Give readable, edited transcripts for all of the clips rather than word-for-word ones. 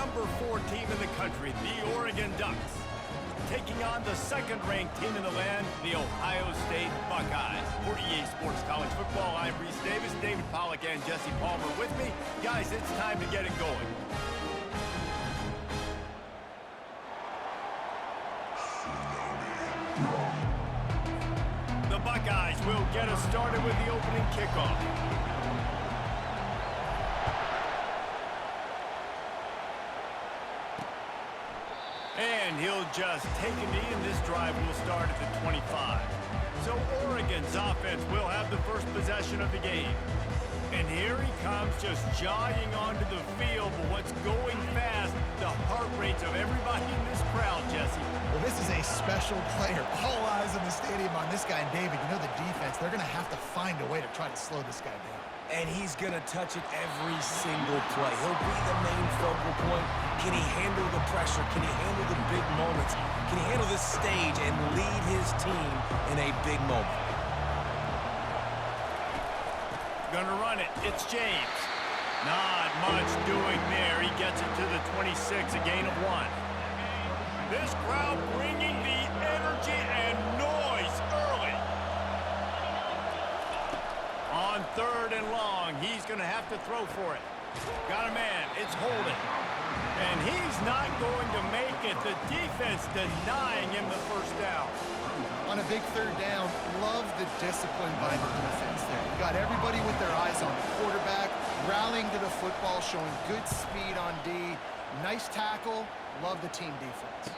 number 4 team in the country, the Oregon Ducks, taking on the second-ranked team in the land, the Ohio State Buckeyes. For EA Sports College Football, I'm Reese Davis, David Pollack, and Jesse Palmer with me. Guys, it's time to get it going. The Buckeyes will get us started with the opening kickoff. And he'll just take a knee, and this drive will start at the 25. So Oregon's offense will have the first possession of the game. And here he comes, just jogging onto the field. But what's going fast, the heart rates of everybody in this crowd, Jesse. Well, this is a special player. All eyes in the stadium on this guy. And David, you know the defense, they're going to have to find a way to try to slow this guy down. And he's going to touch it every single play. He'll be the main focal point. Can he handle the pressure? Can he handle the big moments? Can he handle this stage and lead his team in a big moment? Gonna run it. It's James. Not much doing there. He gets it to the 26, a gain of 1. This crowd bringing the energy and noise early. On 3rd and long, he's going to have to throw for it. Got a man. It's Holden. And he's not going to make it. The defense denying him the first down. On a big 3rd down, love the discipline by the defense there. You got everybody with their eyes on the quarterback, rallying to the football, showing good speed on D. Nice tackle. Love the team defense.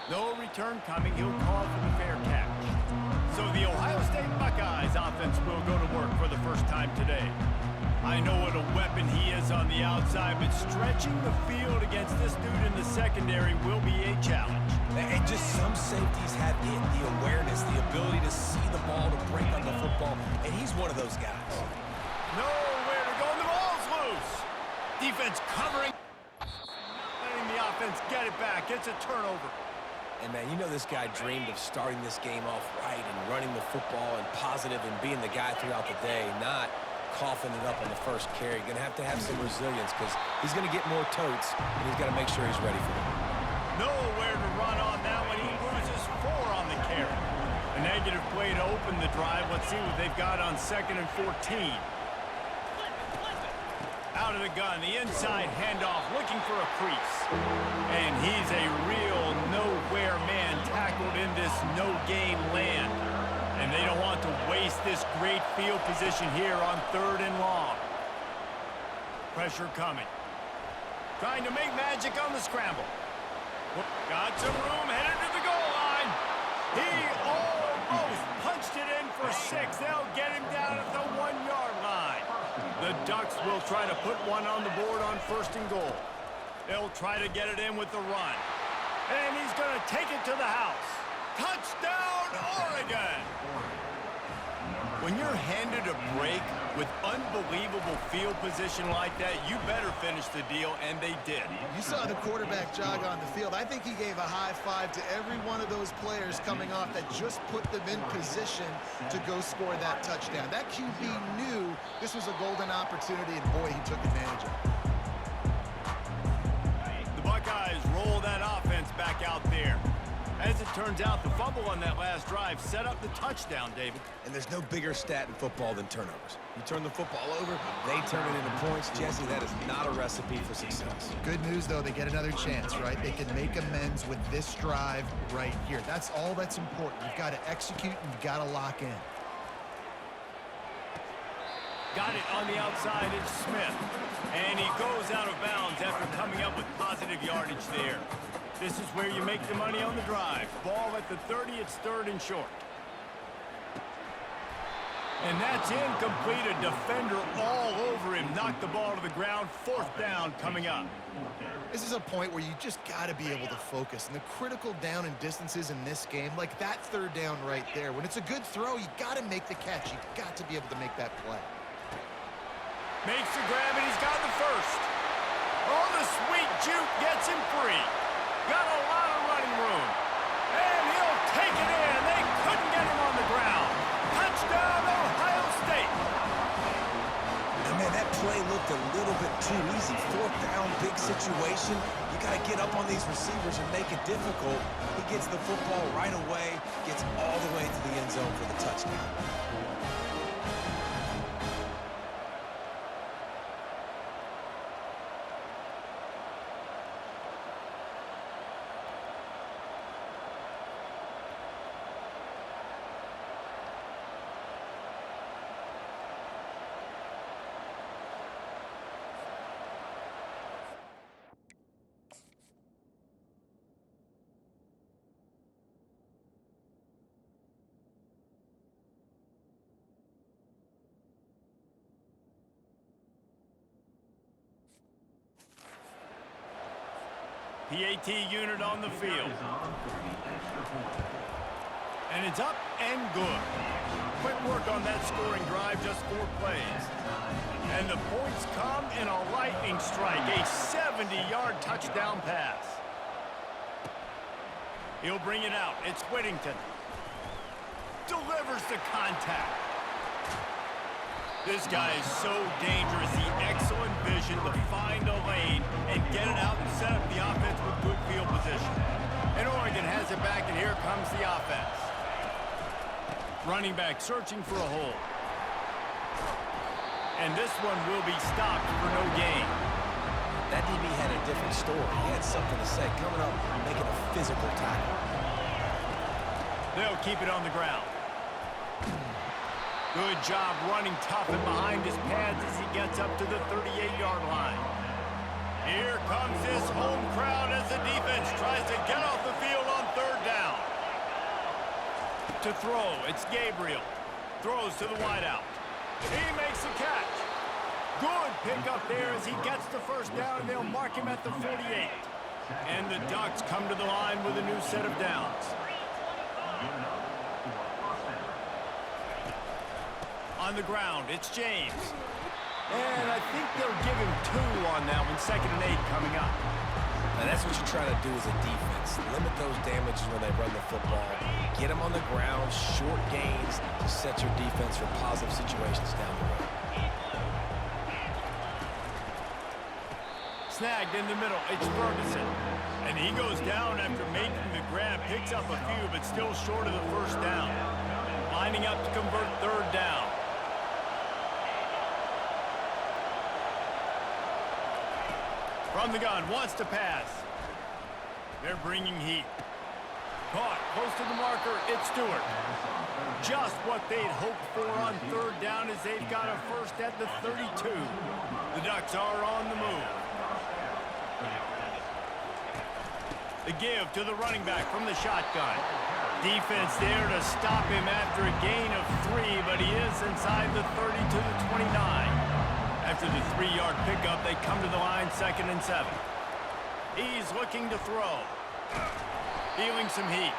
No return coming. He'll call for the fair catch. So the Ohio State Buckeyes offense will go to work for the first time today. I know what a weapon he is on the outside, but stretching the field against this dude in the secondary will be a challenge. And just some safeties have it, the awareness, the ability to see the ball, to break on the football, and he's one of those guys. Nowhere to go, and the ball's loose. Defense covering, letting the offense get it back. It's a turnover. And, man, you know this guy dreamed of starting this game off right and running the football and positive and being the guy throughout the day, not coughing it up on the first carry. Going to have some resilience because he's going to get more totes, and he's got to make sure he's ready for it. Nowhere to run on that one. He loses 4 on the carry. A negative play to open the drive. Let's see what they've got on 2nd and 14. Out of the gun, the inside handoff, looking for a crease. And he's a real nowhere man tackled in this no-gain land. And they don't want to waste this great field position here on 3rd and long. Pressure coming. Trying to make magic on the scramble. Got some room, headed to the goal line. He almost punched it in for 6. They'll get him down at the 1-yard line. The Ducks will try to put one on the board on 1st and goal. They'll try to get it in with the run. And he's going to take it to the house. Touchdown, Oregon! When you're handed a break with unbelievable field position like that, you better finish the deal, and they did. You saw the quarterback jog on the field. I think he gave a high five to every one of those players coming off that just put them in position to go score that touchdown. That QB knew this was a golden opportunity, and boy, he took advantage of it. The Buckeyes roll that offense back out there. As it turns out, the fumble on that last drive set up the touchdown, David. And there's no bigger stat in football than turnovers. You turn the football over, they turn it into points. Jesse, that is not a recipe for success. Good news, though, they get another chance, right? They can make amends with this drive right here. That's all that's important. You've got to execute, and you've got to lock in. Got it on the outside, it's Smith. And he goes out of bounds after coming up with positive yardage there. This is where you make the money on the drive. Ball at the 30, it's 3rd and short. And that's incomplete. A defender all over him. Knocked the ball to the ground. 4th down coming up. This is a point where you just got to be able to focus. And the critical down and distances in this game, like that 3rd down right there, when it's a good throw, you got to make the catch. You got to be able to make that play. Makes the grab, and he's got the first. Oh, the sweet juke gets him free. Got a lot of running room. And he'll take it in. They couldn't get him on the ground. Touchdown, Ohio State. And man, that play looked a little bit too easy. Fourth down, big situation. You got to get up on these receivers and make it difficult. He gets the football right away, gets all the way to the end zone for the touchdown. PAT unit on the field. And it's up and good. Quick work on that scoring drive, just 4 plays. And the points come in a lightning strike, a 70-yard touchdown pass. He'll bring it out. It's Whittington. Delivers the contact. This guy is so dangerous. The excellent vision to find a lane and get it out and set up the offense with good field position. And Oregon has it back, and here comes the offense. Running back searching for a hole. And this one will be stopped for no gain. That DB had a different story. He had something to say, coming up and making a physical tackle. They'll keep it on the ground. Good job running tough and behind his pads as he gets up to the 38-yard line. Here comes this home crowd as the defense tries to get off the field on 3rd down. To throw, it's Gabriel. Throws to the wideout. He makes the catch. Good pickup there as he gets the 1st down, and they'll mark him at the 48. And the Ducks come to the line with a new set of downs. On the ground, it's James. And I think they'll give him 2 on that one, 2nd and 8 coming up. Now that's what you try to do as a defense. Limit those damages when they run the football. Get them on the ground, short gains to set your defense for positive situations down the road. Snagged in the middle, it's Ferguson. And he goes down after making the grab, picks up a few, but still short of the 1st down. Lining up to convert 3rd down. From the gun, wants to pass. They're bringing heat. Caught, close to the marker, it's Stewart. Just what they'd hoped for on 3rd down as they've got a 1st at the 32. The Ducks are on the move. The give to the running back from the shotgun. Defense there to stop him after a gain of 3, but he is inside the 30 to the 29. After the 3-yard pickup, they come to the line 2nd and 7. He's looking to throw. Feeling some heat.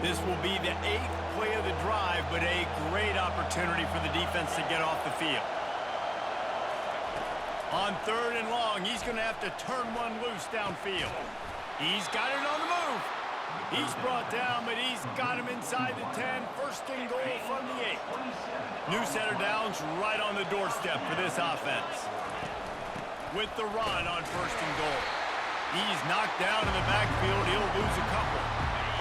This will be the 8th play of the drive, but a great opportunity for the defense to get off the field. On 3rd and long, he's going to have to turn one loose downfield. He's got it on the move. He's brought down, but he's got him inside the 10. 1st and goal from the 8. New set of downs right on the doorstep for this offense. With the run on 1st and goal. He's knocked down in the backfield. He'll lose a couple.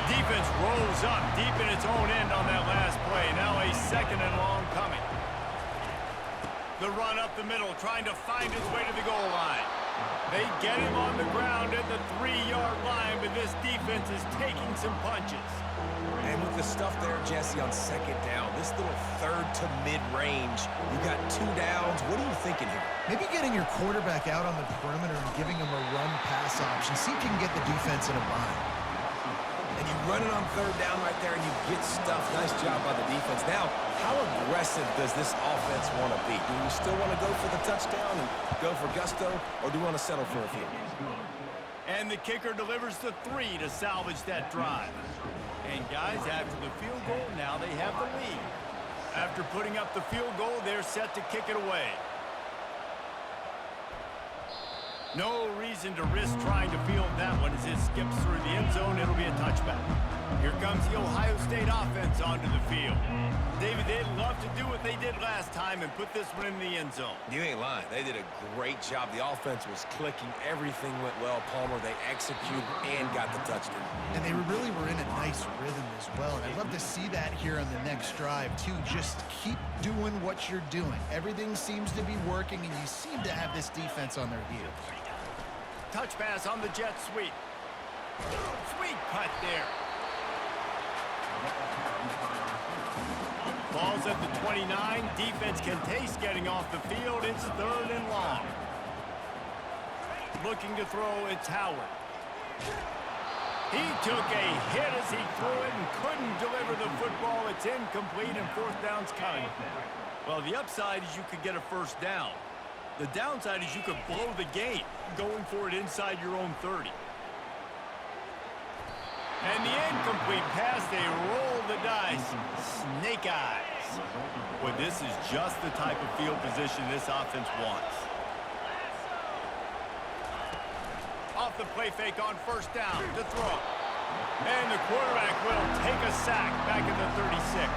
Defense rolls up deep in its own end on that last play. Now a 2nd and long coming. The run up the middle, trying to find his way to the goal line. They get him on the ground at the 3-yard line, but this defense is taking some punches. And with the stuff there, Jesse, on 2nd down, this little 3rd to mid-range, you got 2 downs. What are you thinking here? Maybe getting your quarterback out on the perimeter and giving him a run-pass option. See if you can get the defense in a bind. And you run it on 3rd down right there, and you get stuffed. Nice job by the defense. Now, how aggressive does this offense want to be? Do we still want to go for the touchdown and go for gusto, or do we want to settle for a field? And the kicker delivers the 3 to salvage that drive. And guys, after the field goal, now they have the lead. After putting up the field goal, they're set to kick it away. No reason to risk trying to field that one as it skips through the end zone. It'll be a touchback. Here comes the Ohio State offense onto the field. David, they'd love to do what they did last time and put this one in the end zone. You ain't lying. They did a great job. The offense was clicking. Everything went well, Palmer. They executed and got the touchdown. And they really were in a nice rhythm as well. And I'd love to see that here on the next drive, too. Just keep doing what you're doing. Everything seems to be working, and you seem to have this defense on their heels. Touch pass on the jet sweep. Sweet cut there. Ball's at the 29. Defense can taste getting off the field. It's 3rd and long. Looking to throw, it's Howard. He took a hit as he threw it and couldn't deliver the football. It's incomplete and 4th down's coming. Well, the upside is you could get a 1st down. The downside is you could blow the game going for it inside your own 30. And the incomplete pass, they roll the dice. Snake eyes. Well, this is just the type of field position this offense wants. Off the play fake on 1st down to throw. And the quarterback will take a sack back at the 36.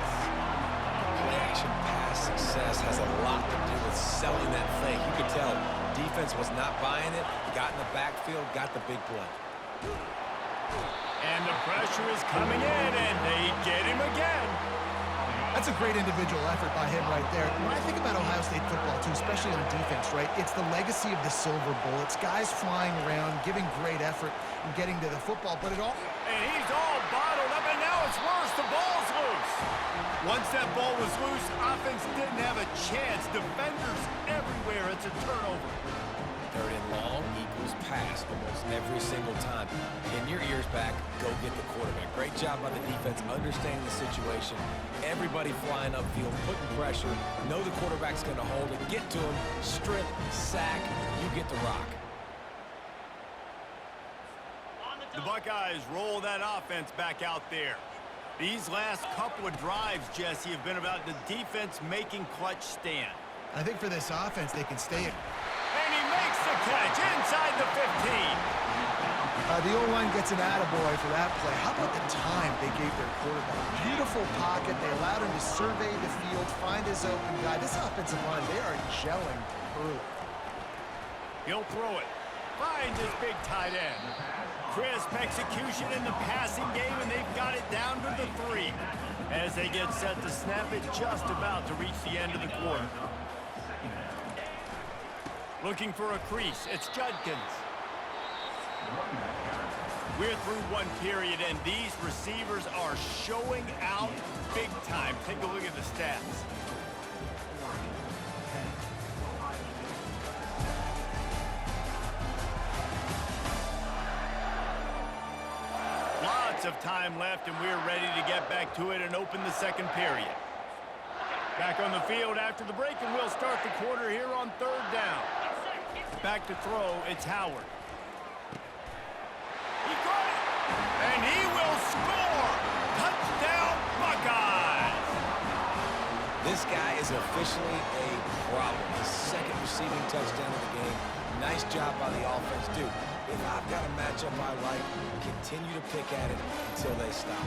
Play-action pass success has a lot to do with selling that fake. You could tell defense was not buying it, got in the backfield, got the big play. And the pressure is coming in, and they get him again. That's a great individual effort by him right there. When I think about Ohio State football, too, especially on defense, right, it's the legacy of the silver bullets, guys flying around, giving great effort and getting to the football, but it all... And he's all bottled up, and now it's worse. The ball's loose. Once that ball was loose, offense didn't have a chance. Defenders everywhere. It's a turnover. 3rd and long equals pass almost every single time. Pin your ears back, go get the quarterback. Great job by the defense, understanding the situation. Everybody flying upfield, putting pressure. Know the quarterback's going to hold it. Get to him, strip, sack, you get the rock. The Buckeyes roll that offense back out there. These last couple of drives, Jesse, have been about the defense making clutch stand. I think for this offense, they can stay... And he makes the catch inside the 15. The O-line gets an attaboy for that play. How about the time they gave their quarterback? Beautiful pocket. They allowed him to survey the field, find his open guy. This offensive line, they are gelling early. He'll throw it. Finds his big tight end. Crisp execution in the passing game, and they've got it down to the 3. As they get set to snap it, just about to reach the end of the quarter. Looking for a crease, it's Judkins. We're through one period, and these receivers are showing out big time. Take a look at the stats. Lots of time left, and we're ready to get back to it and open the 2nd period. Back on the field after the break, and we'll start the quarter here on 3rd down. Back to throw, it's Howard. He got it, and he will score! Touchdown, Buckeyes! This guy is officially a problem. His 2nd receiving touchdown of the game. Nice job by the offense. Dude, if I've got a matchup I like, continue to pick at it until they stop it.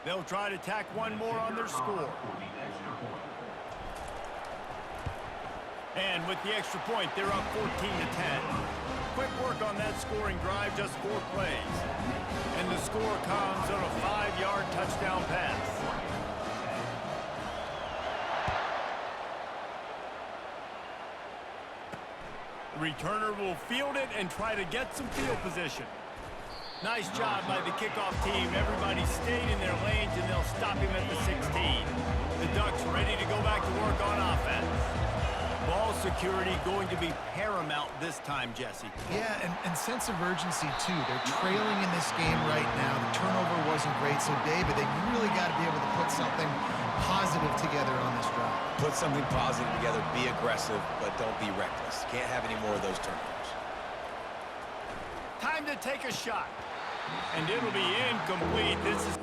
They'll try to tack one more on their score. And with the extra point, they're up 14-10. Quick work on that scoring drive, just 4 plays. And the score comes on a 5-yard touchdown pass. The returner will field it and try to get some field position. Nice job by the kickoff team. Everybody stayed in their lanes, and they'll stop him at the 16. The Ducks ready to go back to work on offense. Ball security going to be paramount this time, Jesse. Yeah, and sense of urgency, too. They're trailing in this game right now. The turnover wasn't great, so David, they really got to be able to put something positive together on this drive. Put something positive together, be aggressive, but don't be reckless. Can't have any more of those turnovers. Time Time to take a shot. And it'll be incomplete. This is...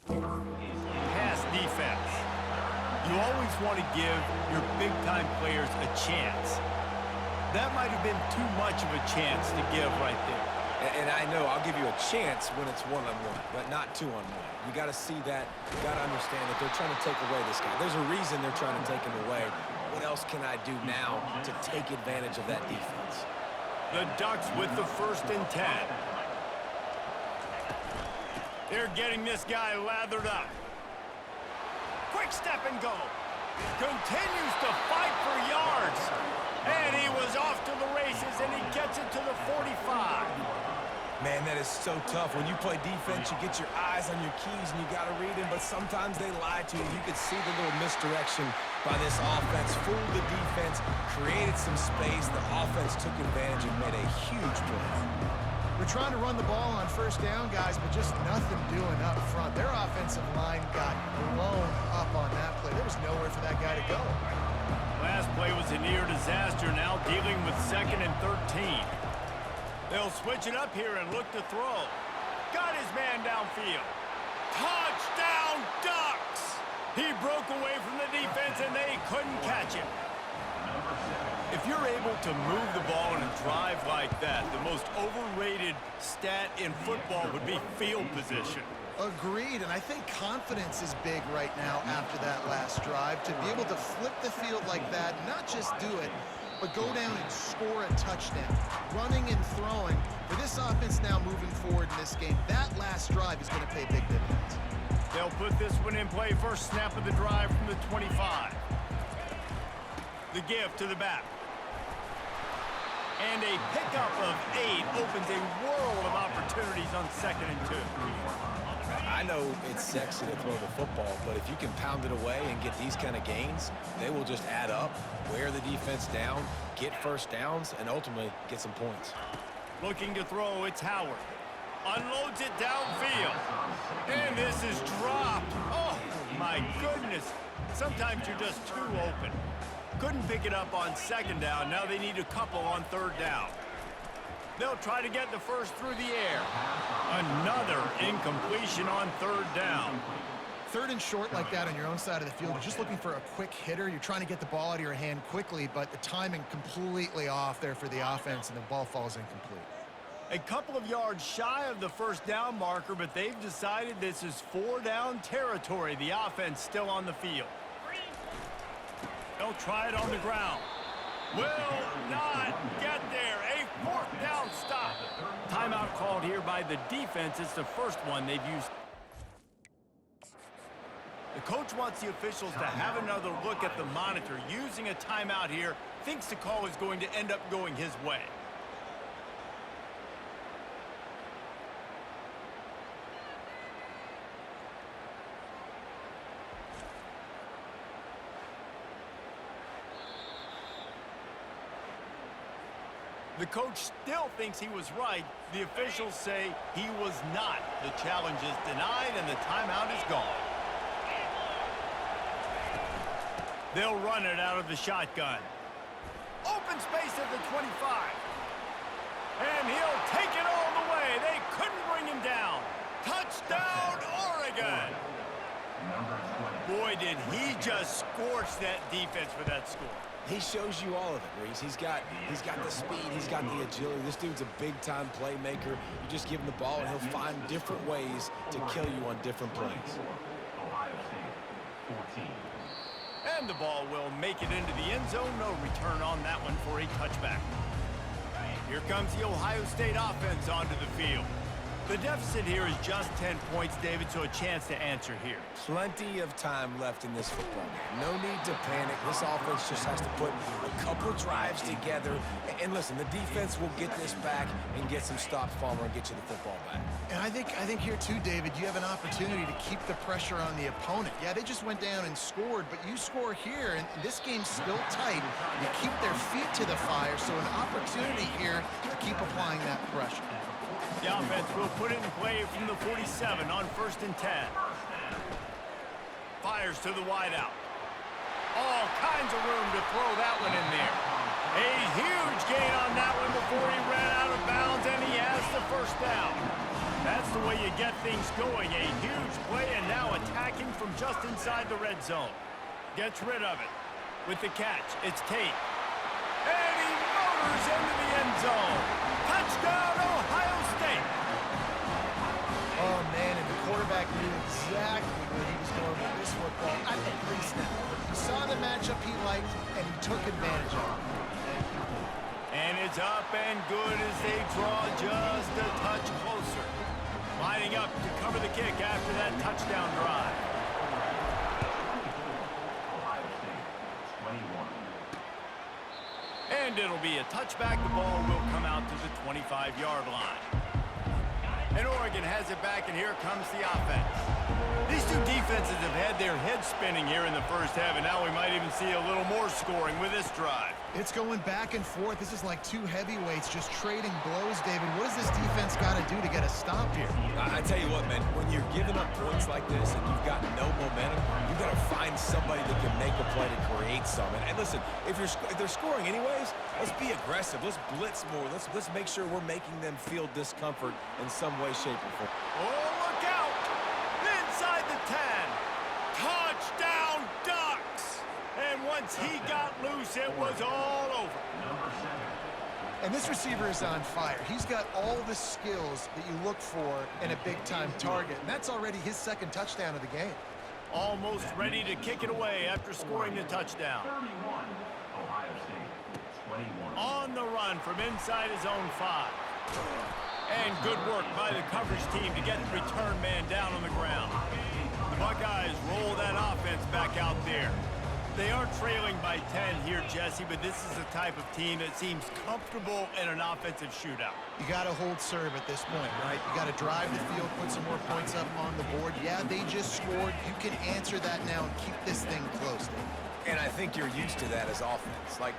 pass defense. You always want to give your big-time players a chance. That might have been too much of a chance to give right there. And I know I'll give you a chance when it's one-on-one, but not two-on-one. You got to see that. You got to understand that they're trying to take away this guy. There's a reason they're trying to take him away. What else can I do now to take advantage of that defense? The Ducks with the 1st and 10. They're getting this guy lathered up. Quick step and go. Continues to fight for yards. And he was off to the races, and he gets it to the 45. Man, that is so tough. When you play defense, you get your eyes on your keys, and you got to read them, but sometimes they lie to you. You could see the little misdirection by this offense, fooled the defense, created some space. The offense took advantage and made a huge play. We're trying to run the ball on 1st down, guys, but just nothing doing up front. Their offensive line got blown up on that play. There was nowhere for that guy to go. Last play was a near disaster, now dealing with 2nd and 13. They'll switch it up here and look to throw. Got his man downfield. Touchdown, Ducks! He broke away from the defense, and they couldn't catch him. If you're able to move the ball in a drive like that, the most overrated stat in football would be field position. Agreed, and I think confidence is big right now after that last drive. To be able to flip the field like that, not just do it, but go down and score a touchdown. Running and throwing. For this offense now moving forward in this game, that last drive is going to pay big dividends. They'll put this one in play. First snap of the drive from the 25. The give to the back. And a pickup of 8 opens a world of opportunities on 2nd and 2. I know it's sexy to throw the football, but if you can pound it away and get these kind of gains, they will just add up, wear the defense down, get 1st downs, and ultimately get some points. Looking to throw, it's Howard. Unloads it downfield. And this is dropped. Oh, my goodness. Sometimes you're just too open. Couldn't pick it up on 2nd down. Now they need a couple on 3rd down. They'll try to get the first through the air. Another incompletion on 3rd down. 3rd and short like that on your own side of the field, you're just looking for a quick hitter. You're trying to get the ball out of your hand quickly, but the timing completely off there for the offense, and the ball falls incomplete. A couple of yards shy of the 1st down marker, but they've decided this is 4-down territory. The offense still on the field. They'll try it on the ground. Will not get there. A 4th down stop. Timeout called here by the defense. It's the first one they've used. The coach wants the officials to have another look at the monitor. Using a timeout here, thinks the call is going to end up going his way. The coach still thinks he was right. The officials say he was not. The challenge is denied, and the timeout is gone. They'll run it out of the shotgun. Open space at the 25. And he'll take it all the way. They couldn't bring him down. Touchdown, Oregon! Boy, did he just scorch that defense for that score. He shows you all of it, Reese. He's got the speed, he's got the agility. This dude's a big-time playmaker. You just give him the ball, and he'll find different ways to kill you on different plays. And the ball will make it into the end zone. No return on that one for a touchback. Here comes the Ohio State offense onto the field. The deficit here is just 10 points, David, so a chance to answer here. Plenty of time left in this football game. No need to panic. This offense just has to put a couple drives together. And listen, the defense will get this back and get some stops, Farmer, and get you the football back. And I think here too, David, you have an opportunity to keep the pressure on the opponent. Yeah, they just went down and scored, but you score here, and this game's still tight. You keep their feet to the fire, so an opportunity here to keep applying that pressure. The offense will put it in play from the 47 on 1st and 10. Fires to the wideout. All kinds of room to throw that one in there. A huge gain on that one before he ran out of bounds, and he has the first down. That's the way you get things going. A huge play, and now attacking from just inside the red zone. Gets rid of it. With the catch, it's Tate. And he motors into the end zone. Touchdown, Ohio State. Oh, man, and the quarterback knew exactly where he was going with this football at the pre-snap. He saw the matchup he liked, and he took advantage of it. And it's up and good as they draw just a touch closer. Lining up to cover the kick after that touchdown drive. And it'll be a touchback. The ball will come out to the 25-yard line. And Oregon has it back, and here comes the offense. These two defenses have had their heads spinning here in the first half, and now we might even see a little more scoring with this drive. It's going back and forth. This is like two heavyweights just trading blows, David. What does this defense got to do to get a stop here? I tell you what, man, when you're giving up points like this and you've got no momentum, you've got to find somebody that can make a play to create something. And listen, if they're scoring anyways, let's be aggressive. Let's blitz more. Let's make sure we're making them feel discomfort in some way, shape, or form. Oh, look out! Inside the 10. Touchdown, Ducks! And once he got loose, it was all over. And this receiver is on fire. He's got all the skills that you look for in a big-time target. And that's already his second touchdown of the game. Almost ready to kick it away after scoring the touchdown. On the run from inside his own 5. And good work by the coverage team to get the return man down on the ground. The Buckeyes roll that offense back out there. They are trailing by 10 here, Jesse, but this is the type of team that seems comfortable in an offensive shootout. You got to hold serve at this point, right? You got to drive the field, put some more points up on the board. Yeah, they just scored. You can answer that now and keep this thing close. And I think you're used to that as offense. Like,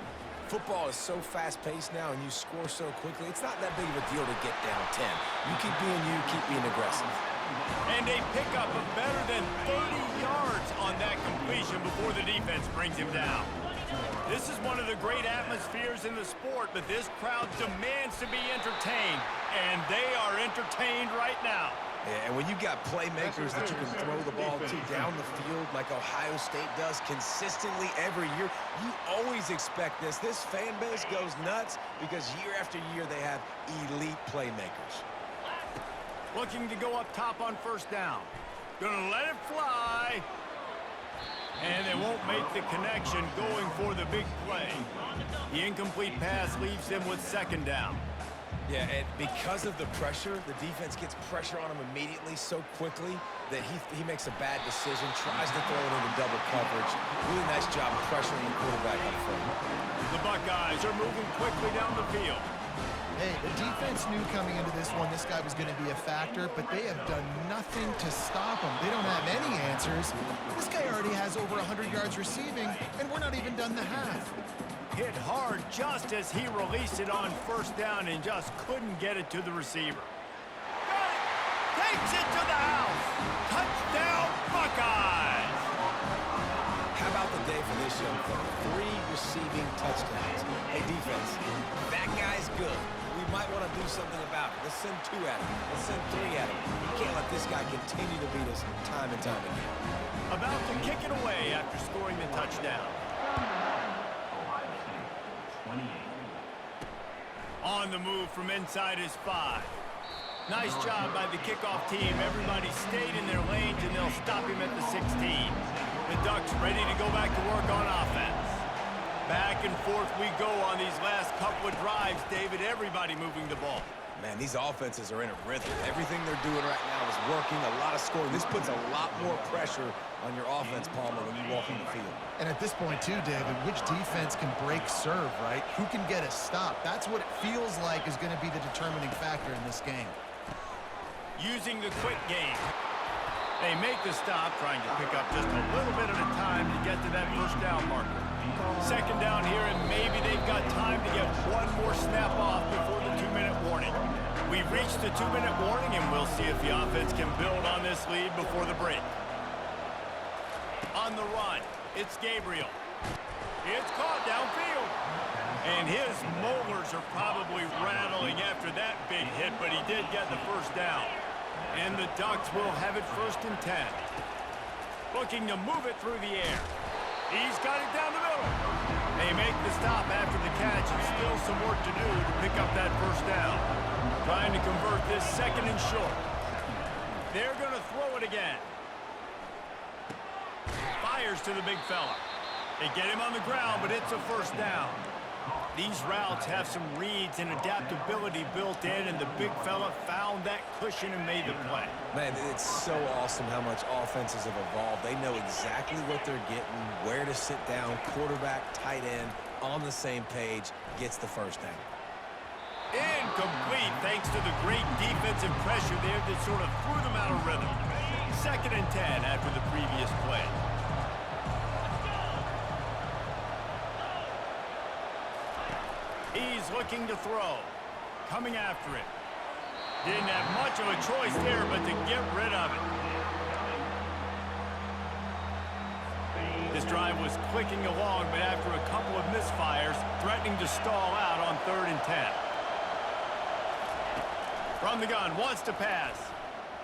football is so fast-paced now and you score so quickly, it's not that big of a deal to get down 10. You keep being aggressive. And a pickup of better than 30 yards on that completion before the defense brings him down. This is one of the great atmospheres in the sport, but this crowd demands to be entertained, and they are entertained right now. Yeah, and when you got playmakers that you can throw the ball to down the field like Ohio State does consistently every year, you always expect this. This fan base goes nuts because year after year they have elite playmakers. Looking to go up top on 1st down. Gonna let it fly. And they won't make the connection going for the big play. The incomplete pass leaves them with 2nd down. Yeah, and because of the pressure, the defense gets pressure on him immediately so quickly that he makes a bad decision, tries to throw it into double coverage. Really nice job pressuring the quarterback up front. The Buckeyes are moving quickly down the field. Hey, the defense knew coming into this one this guy was going to be a factor, but they have done nothing to stop him. They don't have any answers. This guy already has over 100 yards receiving, and we're not even done the half. Hit hard just as he released it on 1st down and just couldn't get it to the receiver. Got it! Takes it to the house! Touchdown, Buckeyes! How about the day for this young fella? 3 receiving touchdowns. Hey, defense, that guy's good. We might want to do something about it. Let's send 2 at him. Let's send 3 at him. We can't let this guy continue to beat us time and time again. About to kick it away after scoring the touchdown. On the move from inside his 5. Nice job by the kickoff team. Everybody stayed in their lanes, and they'll stop him at the 16. The Ducks ready to go back to work on offense. Back and forth we go on these last couple of drives, David. Everybody moving the ball. Man, these offenses are in a rhythm. Everything they're doing right now is working, a lot of scoring. This puts a lot more pressure on your offense, Palmer, when you walk in the field. And at this point, too, David, which defense can break serve, right? Who can get a stop? That's what it feels like is going to be the determining factor in this game. Using the quick game. They make the stop, trying to pick up just a little bit at a time to get to that 1st down marker. 2nd down here, and maybe they've got to get one more snap off before the 2-minute warning. We've reached the 2-minute warning, and we'll see if the offense can build on this lead before the break. On the run, it's Gabriel. It's caught downfield. And his molars are probably rattling after that big hit, but he did get the first down. And the Ducks will have it 1st and 10. Looking to move it through the air. He's got it down the middle. They make the stop after the catch, and still some work to do to pick up that first down. Trying to convert this 2nd and short. They're going to throw it again. Fires to the big fella. They get him on the ground, but it's a first down. These routes have some reads and adaptability built in, and the big fella found that cushion and made the play. Man, it's so awesome how much offenses have evolved. They know exactly what they're getting, where to sit down, quarterback, tight end, on the same page, gets the first down. Incomplete thanks to the great defensive pressure there that sort of threw them out of rhythm. 2nd and 10 after the previous play. He's looking to throw. Coming after it. Didn't have much of a choice there but to get rid of it. This drive was clicking along, but after a couple of misfires, threatening to stall out on 3rd and 10. From the gun, wants to pass.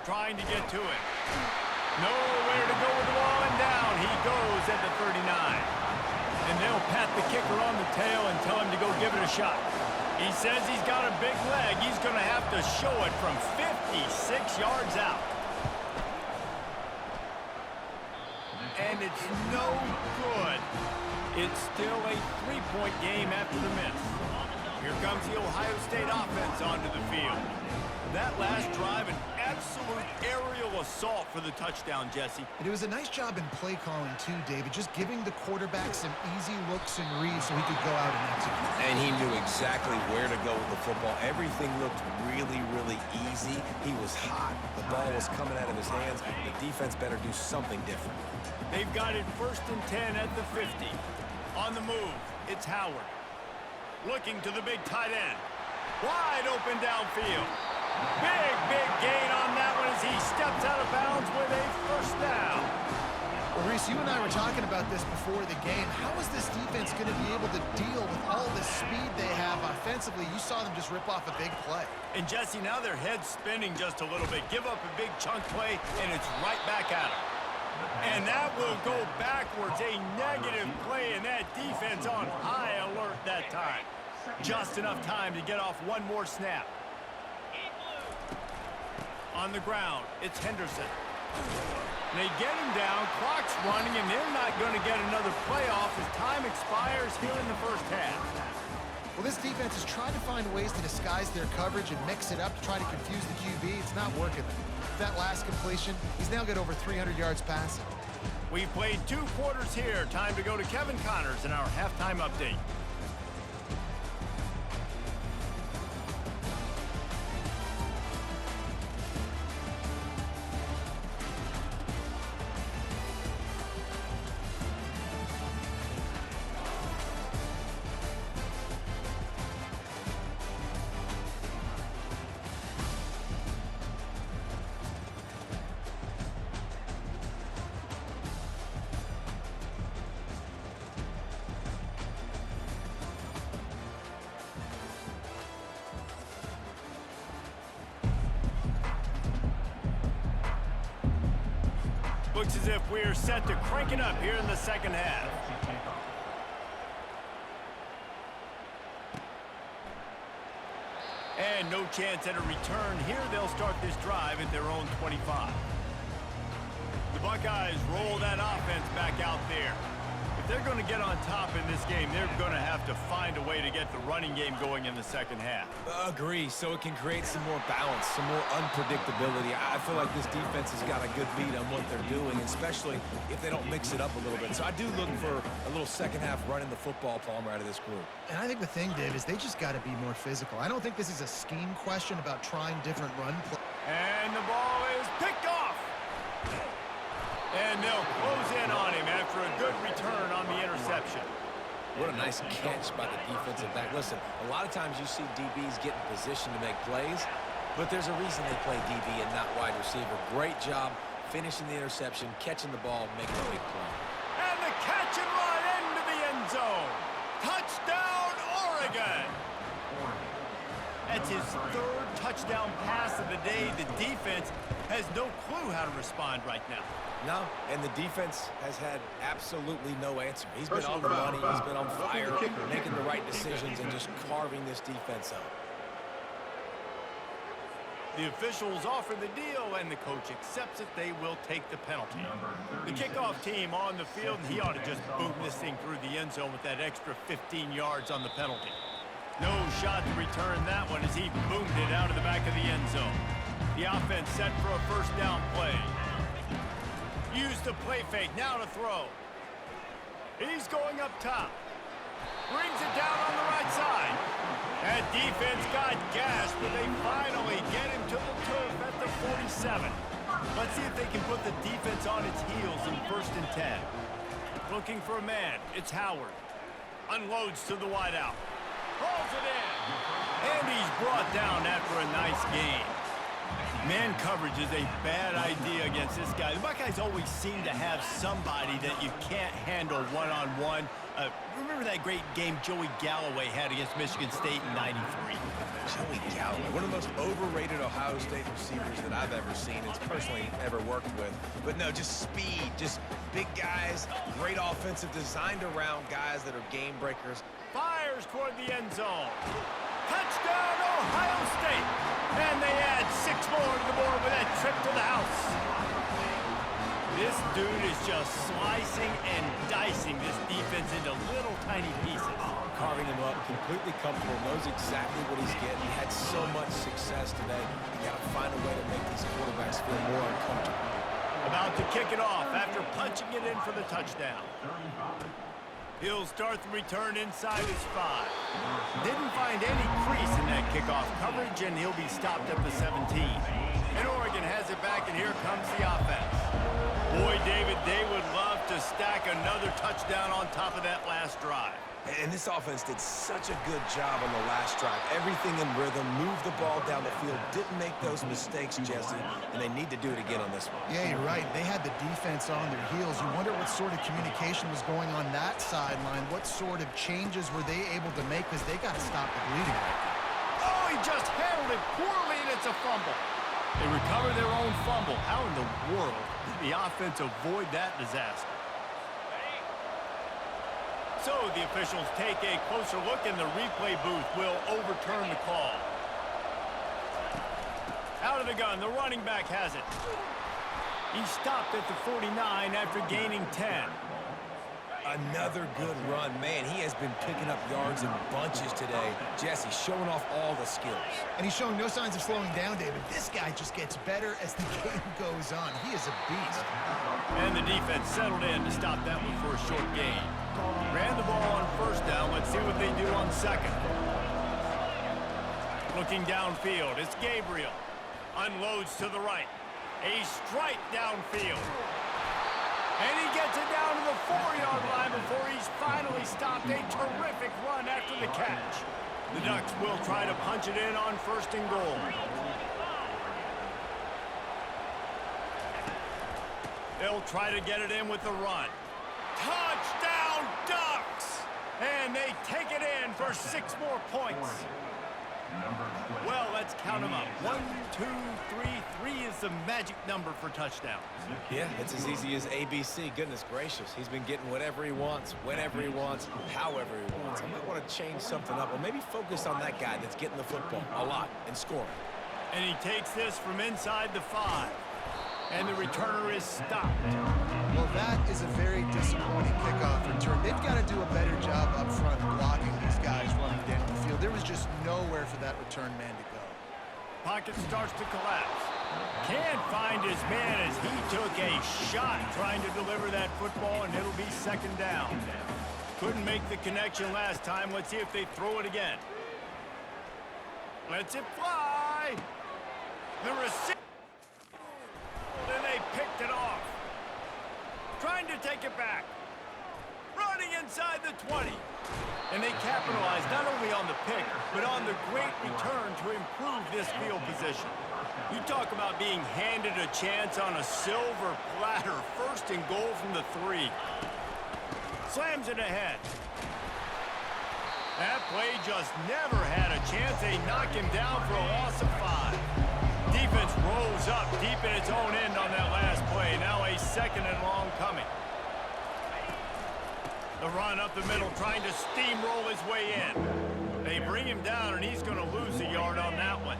Trying to get to it. Nowhere to go with the ball, and down he goes at the 39. And they'll pat the kicker on the tail and tell him to go give it a shot. He says he's got a big leg. He's going to have to show it from 56 yards out. And it's no good. It's still a 3-point game after the miss. Here comes the Ohio State offense onto the field. That last drive, an absolute aerial assault for the touchdown, Jesse. And it was a nice job in play calling too, David, just giving the quarterback some easy looks and reads so he could go out and execute. And he knew exactly where to go with the football. Everything looked really, really easy. He was hot. The ball was coming out of his hands. The defense better do something different. They've got it 1st and 10 at the 50. On the move, it's Howard. Looking to the big tight end. Wide open downfield. Big gain on that one as he steps out of bounds with a first down. Well, Reese, you and I were talking about this before the game. How is this defense going to be able to deal with all the speed they have offensively? You saw them just rip off a big play. And, Jesse, now their head's spinning just a little bit. Give up a big chunk play, and it's right back at them. And that will go backwards. A negative play, and that defense on high alert that time. Just enough time to get off one more snap. On the ground, it's Henderson. They get him down, clock's running, and they're not going to get another play off as time expires here in the first half. Well, this defense is trying to find ways to disguise their coverage and mix it up to try to confuse the QB. It's not working. That last completion, he's now got over 300 yards passing. We've played 2 quarters here. Time to go to Kevin Connors in our halftime update. Looks as if we're set to crank it up here in the second half. And no chance at a return here. They'll start this drive at their own 25. The Buckeyes roll that offense back out there. If they're going to get on top in this game, they're going to have to find a way to get the running game going in the second half. Agree, so it can create some more balance, some more unpredictability. I feel like this defense has got a good beat on what they're doing, especially if they don't mix it up a little bit. So I do look for a little second half running the football, Palmer, out of this group. And I think the thing, Dave, is they just got to be more physical. I don't think this is a scheme question about trying different run plays. And the ball is picked off. And they'll close in on him after a good return on the interception. What a nice catch by the defensive back. Listen, a lot of times you see DBs get in position to make plays, but there's a reason they play DB and not wide receiver. Great job finishing the interception, catching the ball, making a big play. And the catch and run into the end zone. Touchdown, Oregon! That's his third touchdown pass of the day. The defense has no clue how to respond right now. No, and the defense has had absolutely no answer. He's been on the money, he's been on fire, making the right decisions and just carving this defense up. The officials offer the deal, and the coach accepts it. They will take the penalty. The kickoff team on the field, and he ought to just boom this thing through the end zone with that extra 15 yards on the penalty. No shot to return that one as he boomed it out of the back of the end zone. The offense set for a first down play. Use the play fake, now to throw. He's going up top. Brings it down on the right side. That defense got gashed, but they finally get him to the turf at the 47. Let's see if they can put the defense on its heels in 1st and 10. Looking for a man. It's Howard. Unloads to the wideout. Rolls it in. And he's brought down after a nice gain. Man coverage is a bad idea against this guy. The Buckeyes always seem to have somebody that you can't handle one-on-one. Remember that great game Joey Galloway had against Michigan State in '93? Joey Galloway, one of the most overrated Ohio State receivers that I've ever seen. It's personally ever worked with. But no, just speed, just big guys, great offensive, designed around guys that are game breakers. Fires toward the end zone. Touchdown, Ohio State. And they add 6 more to the board with that trip to the house. This dude is just slicing and dicing this defense into little tiny pieces. Carving him up, completely comfortable, knows exactly what he's getting. He had so much success today. You got to find a way to make these quarterbacks feel more uncomfortable. About to kick it off after punching it in for the touchdown. He'll start the return inside his 5. Didn't find any crease in that kickoff coverage, and he'll be stopped at the 17. And Oregon has it back, and here comes the offense. Boy, David, they would love to stack another touchdown on top of that last drive. And this offense did such a good job on the last drive. Everything in rhythm, moved the ball down the field, didn't make those mistakes, Jesse, and they need to do it again on this one. Yeah, you're right. They had the defense on their heels. You wonder what sort of communication was going on that sideline. What sort of changes were they able to make, because they got to stop the bleeding right now. Oh, he just handled it poorly, and it's a fumble. They recover their own fumble. How in the world did the offense avoid that disaster? So the officials take a closer look, and the replay booth will overturn the call. Out of the gun, the running back has it. He stopped at the 49 after gaining 10. Another good run. Man, he has been picking up yards in bunches today. Jesse showing off all the skills. And he's showing no signs of slowing down, David. This guy just gets better as the game goes on. He is a beast. And the defense settled in to stop that one for a short gain. Ran the ball on 1st down. Let's see what they do on 2nd. Looking downfield, it's Gabriel. Unloads to the right. A strike downfield. And he gets it down to the 4-yard line before he's finally stopped. A terrific run after the catch. The Ducks will try to punch it in on 1st and goal. They'll try to get it in with the run. Touchdown, Ducks! And they take it in for 6 more points. Well, let's count them up. 1, 2, 3. 3 is the magic number for touchdowns. Yeah, it's as easy as ABC. Goodness gracious. He's been getting whatever he wants, whenever he wants, however he wants. I might want to change something up, or maybe focus on that guy that's getting the football a lot and scoring. And he takes this from inside the 5. And the returner is stopped. Well, that is a very disappointing kickoff return. They've got to do a better job up front blocking these guys running down the field. There was just nowhere for that return man to go. Pocket starts to collapse. Can't find his man as he took a shot trying to deliver that football, and it'll be 2nd down. Couldn't make the connection last time. Let's see if they throw it again. Lets it fly. The receiver. And they picked it off. Trying to take it back. running inside the 20. And they capitalize not only on the pick, but on the great return to improve this field position. You talk about being handed a chance on a silver platter. First and goal from the 3. Slams it ahead. That play just never had a chance. They knock him down for a loss of 5. Defense rolls up deep in its own end on that last play. Now a second and long coming. The run up the middle, trying to steamroll his way in. They bring him down, and he's going to lose a yard on that one.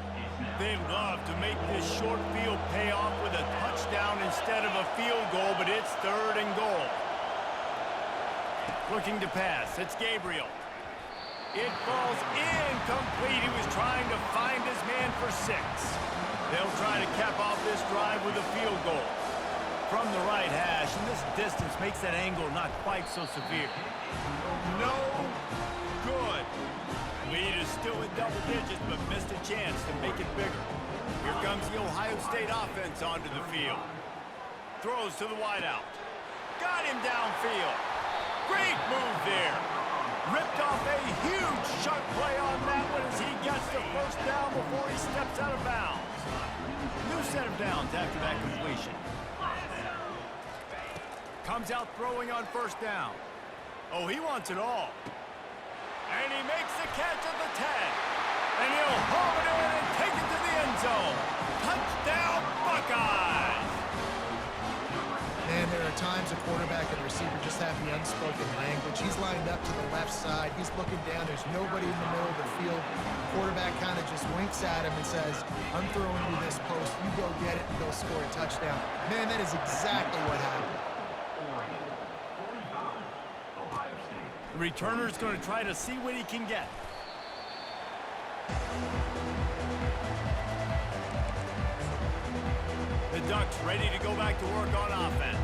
They'd love to make this short field pay off with a touchdown instead of a field goal, but it's 3rd and goal. Looking to pass. It's Gabriel. It falls incomplete. He was trying to find his man for 6. They'll try to cap off this drive with a field goal. From the right hash, and this distance makes that angle not quite so severe. No good. Lead is still in double digits, but missed a chance to make it bigger. Here comes the Ohio State offense onto the field. Throws to the wideout. Got him downfield. Great move there. Ripped off a huge sharp play on that one as he gets the first down before he steps out of bounds. New set of downs after that completion. Comes out throwing on first down. Oh, he wants it all. And he makes the catch at the 10. And he'll haul it in and take it to the end zone. Touchdown, Buckeyes! Man, there are times a quarterback and a receiver just have the unspoken language. He's lined up to the left side. He's looking down. There's nobody in the middle of the field. The quarterback kind of just winks at him and says, I'm throwing you this post. You go get it and go score a touchdown. Man, that is exactly what happened. The returner's going to try to see what he can get. The Ducks ready to go back to work on offense.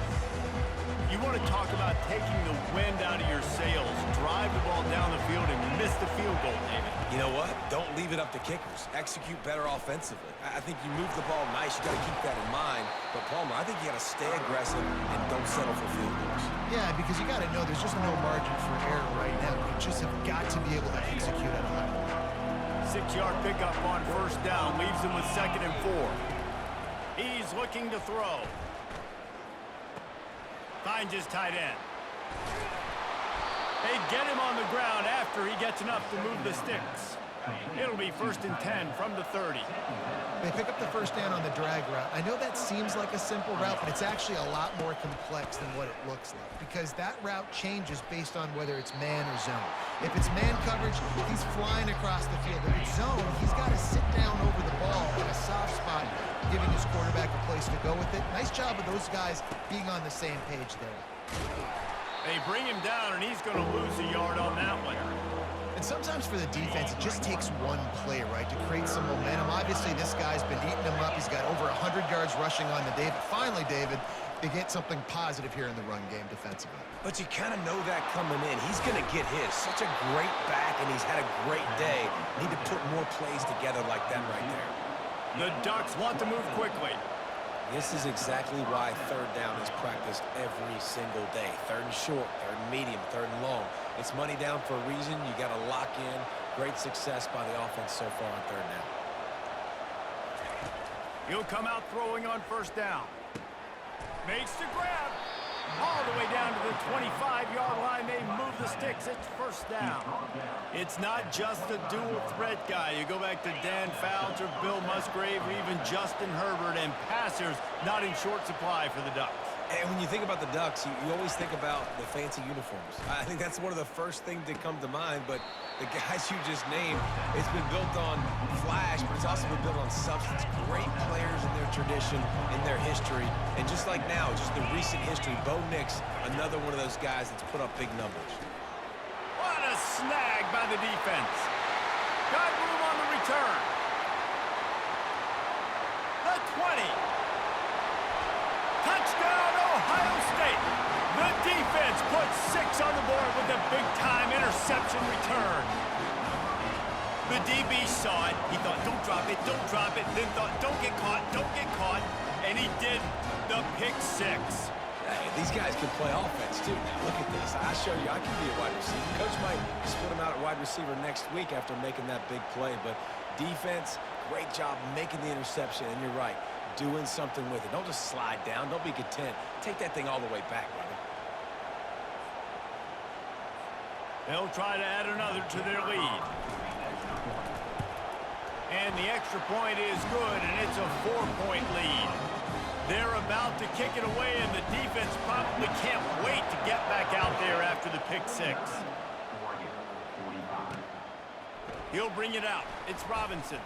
You want to talk about taking the wind out of your sails. Drive the ball down the field and miss the field goal, David. You know what? Don't leave it up to kickers. Execute better offensively. I think you move the ball nice. You got to keep that in mind. But, Palmer, I think you got to stay aggressive and don't settle for field goals. Yeah, because you got to know there's just no margin for error right now. You just have got to be able to execute at a high level. 6-yard pickup on first down. Leaves him with 2nd and 4. He's looking to throw. Finds his tight end. They get him on the ground after he gets enough to move the sticks. It'll be 1st and 10 from the 30. They pick up the first down on the drag route. I know that seems like a simple route, but it's actually a lot more complex than what it looks like because that route changes based on whether it's man or zone. If it's man coverage, he's flying across the field. If it's zone, he's got to sit down over the ball in a soft spot, giving his quarterback a place to go with it. Nice job of those guys being on the same page there. They bring him down, and he's going to lose a yard on that one. And sometimes for the defense, it just takes one play, right, to create some momentum. Obviously, this guy's been eating him up. He's got over 100 yards rushing on the day. But finally, David, they get something positive here in the run game defensively. But you kind of know that coming in. He's going to get his. Such a great back, and he's had a great day. Need to put more plays together like that right there. The Ducks want to move quickly. This is exactly why 3rd down is practiced every single day. 3rd and short, 3rd and medium, 3rd and long. It's money down for a reason. You got to lock in. Great success by the offense so far on 3rd down. He'll come out throwing on first down. Makes the grab. All the way down to the 25-yard line. They move the sticks. It's 1st down. It's not just a dual threat guy. You go back to Dan Fouts or Bill Musgrave or even Justin Herbert, and passers not in short supply for the Ducks. And when you think about the Ducks, you always think about the fancy uniforms. I think that's one of the first things that come to mind, but the guys you just named, it's been built on flash, but it's also been built on substance. Great players in their tradition, in their history, and just like now, just the recent history, Bo Nix, another one of those guys that's put up big numbers. What a snag by the defense. Got room on the return. The 20. Touchdown, Ohio State. The defense puts 6 on the board with a big-time interception return. The DB saw it. He thought, don't drop it, don't drop it. Then thought, don't get caught, and he did. The pick 6. Hey, these guys can play offense, too. Now, look at this. I show you I can be a wide receiver. Coach might split him out at wide receiver next week after making that big play. But defense, great job making the interception. And you're right, doing something with it. Don't just slide down. Don't be content. Take that thing all the way back, brother. They'll try to add another to their lead. And the extra point is good, and it's a 4-point lead. They're about to kick it away, and the defense probably can't wait to get back out there after the pick six. He'll bring it out. It's Robinson.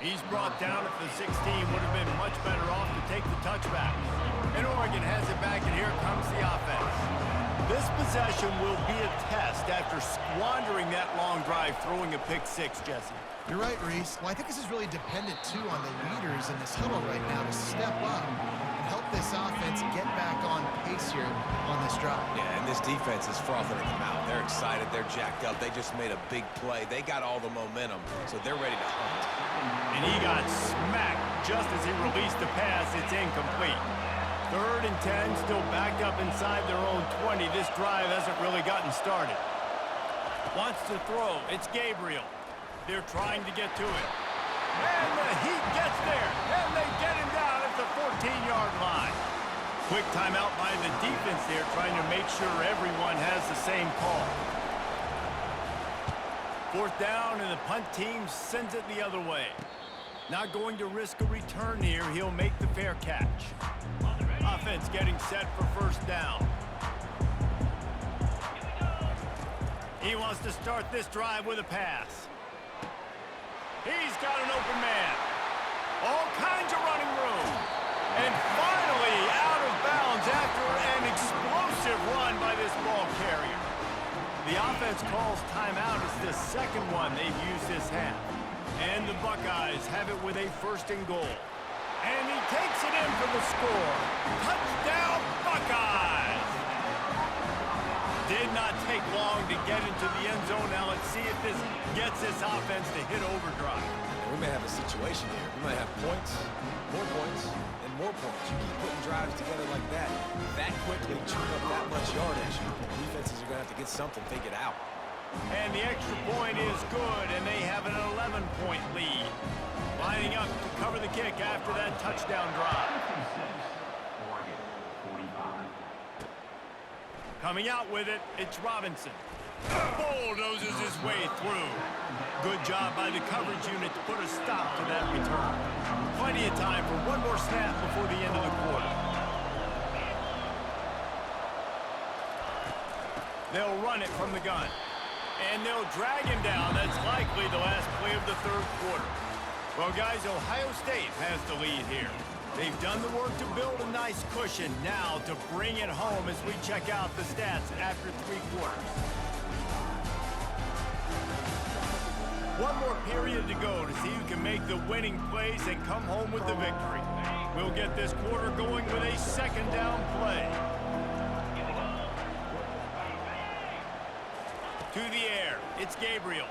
He's brought down at the 16. Would have been much better off to take the touchback. And Oregon has it back, and here comes the offense. This possession will be a test after squandering that long drive, throwing a pick six, Jesse. You're right, Reese. Well, I think this is really dependent, too, on the leaders in this huddle right now to step up and help this offense get back on pace here on this drive. Yeah, and this defense is frothing at the mouth. They're excited. They're jacked up. They just made a big play. They got all the momentum, so they're ready to hunt. And he got smacked just as he released the pass. It's incomplete. 3rd and 10, still backed up inside their own 20. This drive hasn't really gotten started. Wants to throw. It's Gabriel. They're trying to get to it. And the Heat gets there. And they get him down at the 14-yard line. Quick timeout by the defense there, trying to make sure everyone has the same call. 4th down, and the punt team sends it the other way. Not going to risk a return here. He'll make the fair catch. Offense getting set for 1st down. He wants to start this drive with a pass. He's got an open man. All kinds of running room. And finally out of bounds after an explosive run by this ball carrier. The offense calls timeout. It's the second one they've used this half. And the Buckeyes have it with a 1st and goal. And he takes it in for the score. Touchdown, Buckeyes! Did not take long to get into the end zone. Now let's see if this gets this offense to hit overdrive. We may have a situation here. We might have points, and more points. You keep putting drives together like that quickly, chew up that much yardage. Defenses are going to have to get something figured out. And the extra point is good, and they have an 11-point lead. Lining up to cover the kick after that touchdown drive. Coming out with it, it's Robinson. Bulldozes his way through. Good job by the coverage unit to put a stop to that return. Plenty of time for one more snap before the end of the quarter. They'll run it from the gun. And they'll drag him down. That's likely the last play of the 3rd quarter. Well, guys, Ohio State has the lead here. They've done the work to build a nice cushion. Now to bring it home as we check out the stats after 3 quarters. One more period to go to see who can make the winning plays and come home with the victory. We'll get this quarter going with a 2nd down play. To the air, it's Gabriel.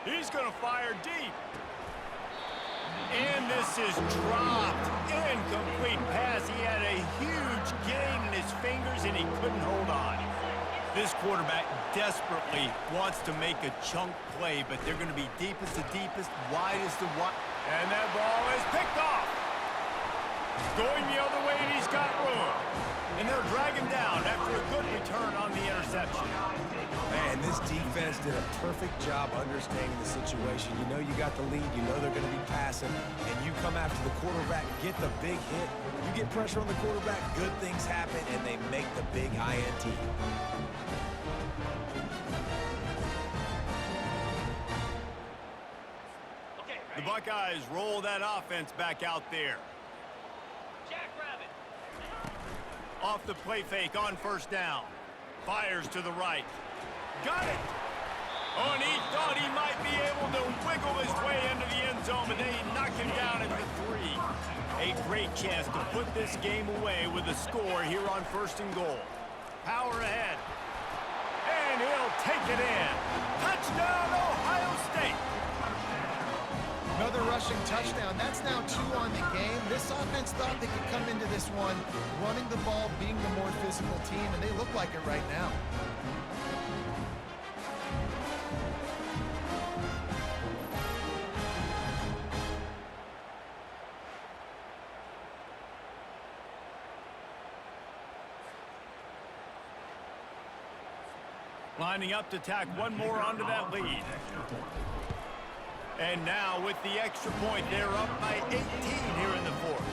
He's going to fire deep. And this is dropped. Incomplete pass. He had a huge gain in his fingers, and he couldn't hold on. This quarterback desperately wants to make a chunk play, but they're going to be deepest to deepest, widest to wide. And that ball is picked off. Going the other way, and he's got room. And they'll drag him down after a good return on the interception. Man, this defense did a perfect job understanding the situation. You know you got the lead. You know they're going to be passing. And you come after the quarterback, get the big hit. You get pressure on the quarterback, good things happen, and they make the big INT. The Buckeyes roll that offense back out there. Off the play fake on 1st down. Fires to the right. Got it! Oh, and he thought he might be able to wiggle his way into the end zone, but they knock him down at the 3. A great chance to put this game away with a score here on 1st and goal. Power ahead. And he'll take it in. Touchdown, Ohio State! Another rushing touchdown. That's now 2 on the game. This offense thought they could come into this one running the ball, being the more physical team, and they look like it right now. Lining up to tack one more onto that lead. And now with the extra point, they're up by 18 here in the fourth.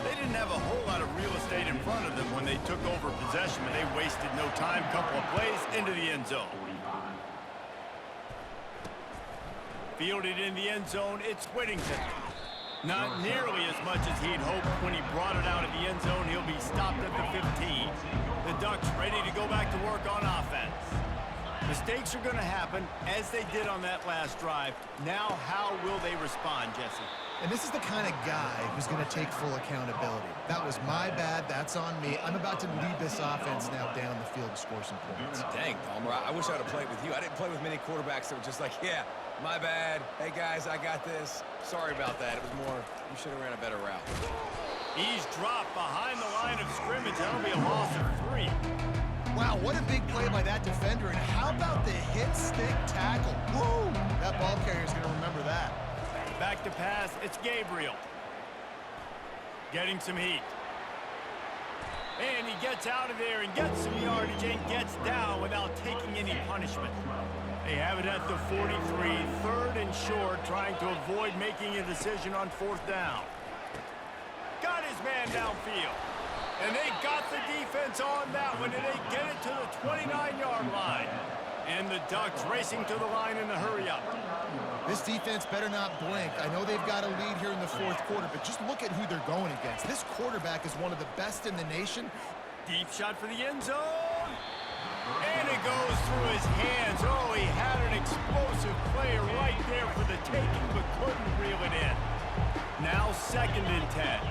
They didn't have a whole lot of real estate in front of them when they took over possession, but they wasted no time. Couple of plays into the end zone. Fielded in the end zone, it's Whittington. Not nearly as much as he'd hoped when he brought it out of the end zone. He'll be stopped at the 15. The Ducks ready to go back to work on offense. Mistakes are going to happen, as they did on that last drive. Now, how will they respond, Jesse? And this is the kind of guy who's going to take full accountability. That was my bad. That's on me. I'm about to lead this offense now down the field to score some points. Dang, Palmer, I wish I would have played with you. I didn't play with many quarterbacks that were just like, yeah, my bad. Hey, guys, I got this. Sorry about that. It was more, you should have ran a better route. He's dropped behind the line of scrimmage. That'll be a loss of 3. Wow, what a big play by that defender. And how about the hit stick tackle? Woo! That ball carrier's going to remember that. Back to pass, it's Gabriel. Getting some heat. And he gets out of there and gets some yardage and gets down without taking any punishment. They have it at the 43, 3rd and short, trying to avoid making a decision on 4th down. Got his man downfield. And they got the defense on that one, and they get it to the 29-yard line. And the Ducks racing to the line in the hurry-up. This defense better not blink. I know they've got a lead here in the 4th quarter, but just look at who they're going against. This quarterback is one of the best in the nation. Deep shot for the end zone. And it goes through his hands. Oh, he had an explosive player right there for the taking, but couldn't reel it in. Now 2nd and 10.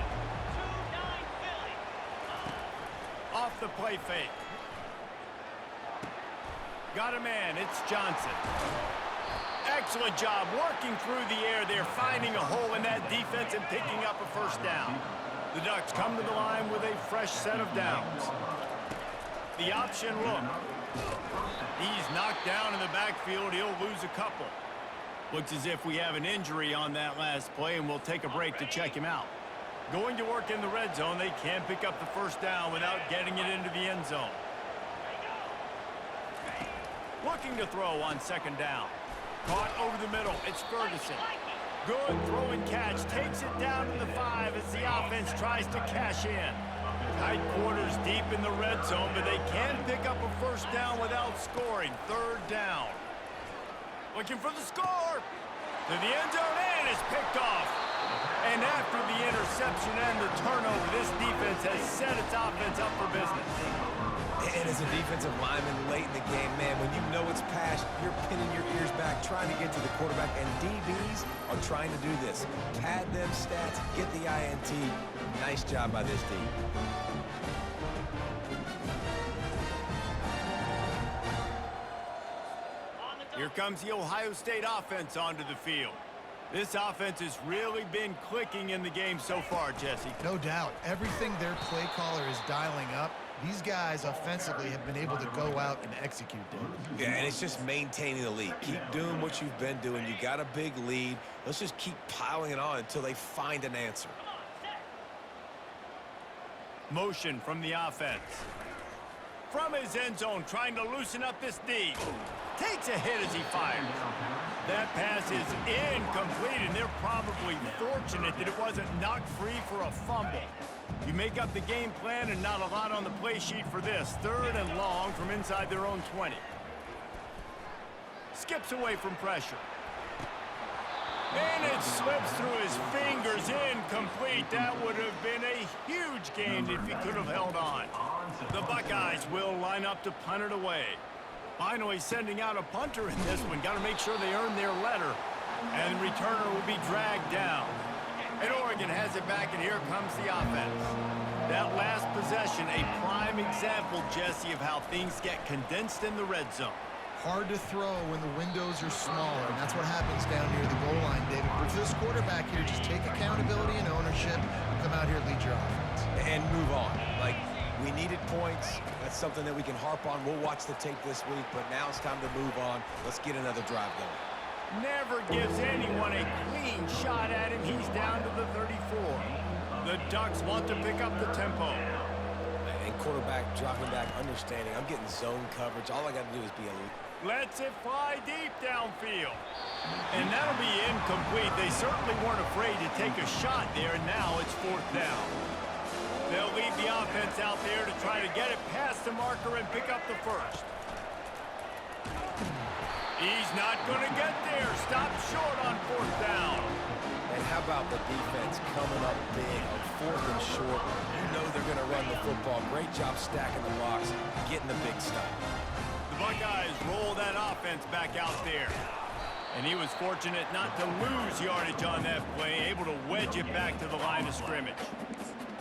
Off the play fake. Got a man, it's Johnson. Excellent job working through the air there, finding a hole in that defense and picking up a 1st down. The Ducks come to the line with a fresh set of downs. The option look. He's knocked down in the backfield. He'll lose a couple. Looks as if we have an injury on that last play, and we'll take a break to check him out. Going to work in the red zone. They can pick up the 1st down without getting it into the end zone. Looking to throw on 2nd down. Caught over the middle. It's Ferguson. Good throw and catch. Takes it down to the 5 as the offense tries to cash in. Tight quarters deep in the red zone, but they can pick up a 1st down without scoring. 3rd down. Looking for the score. To the end zone, and it's picked off. And after the interception and the turnover, this defense has set its offense up for business. And as a defensive lineman late in the game, man, when you know it's passed, you're pinning your ears back, trying to get to the quarterback, and DBs are trying to do this. Pad them stats, get the INT. Nice job by this team. Here comes the Ohio State offense onto the field. This offense has really been clicking in the game so far, Jesse. No doubt. Everything their play caller is dialing up, these guys offensively have been able to go out and execute, David. Yeah, and it's just maintaining the lead. Keep doing what you've been doing. You got a big lead. Let's just keep piling it on until they find an answer. Motion from the offense. From his end zone, trying to loosen up this D. Takes a hit as he fires. That pass is incomplete, and they're probably fortunate that it wasn't knocked free for a fumble. You make up the game plan, and not a lot on the play sheet for this. 3rd and long from inside their own 20. Skips away from pressure. And it slips through his fingers, incomplete. That would have been a huge gain if he could have held on. The Buckeyes will line up to punt it away. Finally sending out a punter in this one. Got to make sure they earn their letter. And the returner will be dragged down. And Oregon has it back, and here comes the offense. That last possession, a prime example, Jesse, of how things get condensed in the red zone. Hard to throw when the windows are smaller, and that's what happens down near the goal line, David. But for this quarterback here, just take accountability and ownership and come out here and lead your offense. And move on. Like, we needed points. That's something that we can harp on. We'll watch the tape this week, but now it's time to move on. Let's get another drive going. Never gives anyone a clean shot at him. He's down to the 34. The Ducks want to pick up the tempo. And quarterback dropping back, understanding. I'm getting zone coverage. All I got to do is be a... Lets it fly deep downfield. And that'll be incomplete. They certainly weren't afraid to take a shot there, and now it's 4th down. They'll leave the offense out there to try to get it past the marker and pick up the first. He's not going to get there. Stop short on 4th down. And how about the defense coming up big on 4th and short? You know they're going to run the football. Great job stacking the box, getting the big stop. The Buckeyes roll that offense back out there. And he was fortunate not to lose yardage on that play, able to wedge it back to the line of scrimmage.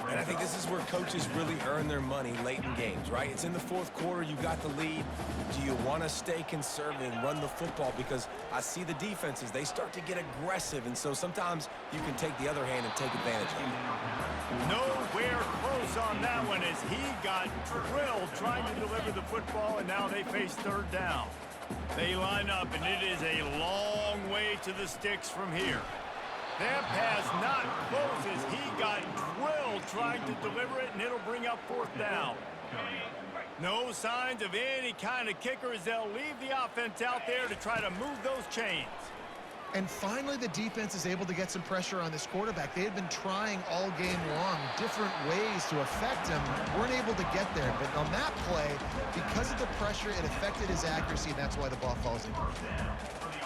And I think this is where coaches really earn their money late in games, right? It's in the 4th quarter. You got the lead. Do you want to stay conservative and run the football? Because I see the defenses, they start to get aggressive, and so sometimes you can take the other hand and take advantage of it. Nowhere close on that one as he got drilled trying to deliver the football, and now they face 3rd down. They line up, and it is a long way to the sticks from here. That pass not close as he got drilled trying to deliver it, and it'll bring up 4th down. No signs of any kind of kicker as they'll leave the offense out there to try to move those chains. And finally, the defense is able to get some pressure on this quarterback. They had been trying all game long different ways to affect him. Weren't able to get there. But on that play, because of the pressure, it affected his accuracy, and that's why the ball falls incomplete.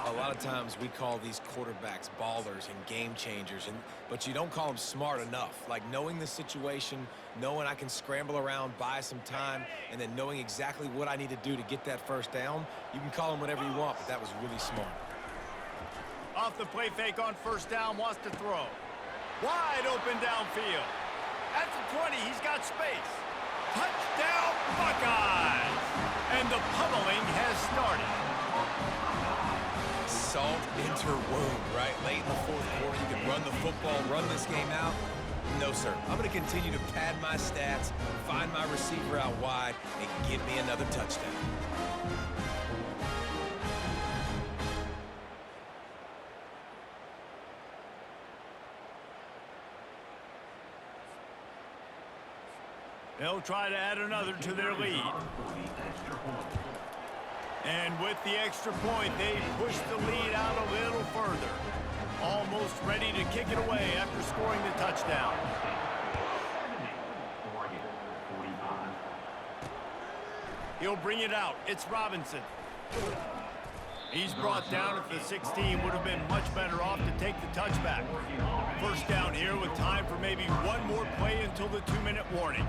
A lot of times we call these quarterbacks ballers and game changers, but you don't call them smart enough. Like knowing the situation, knowing I can scramble around, buy some time, and then knowing exactly what I need to do to get that 1st down. You can call them whatever you want, but that was really smart. Off the play fake on 1st down, wants to throw. Wide open downfield. At the 20, he's got space. Touchdown, Buckeyes! And the pummeling has started. Salt into wound, right? Late in the 4th quarter, you can run the football, run this game out. No, sir. I'm going to continue to pad my stats, find my receiver out wide, and give me another touchdown. They'll try to add another to their lead. And with the extra point, they push the lead out a little further. Almost ready to kick it away after scoring the touchdown. He'll bring it out. It's Robinson. He's brought down at the 16. Would have been much better off to take the touchback. 1st down here with time for maybe one more play until the 2-minute warning.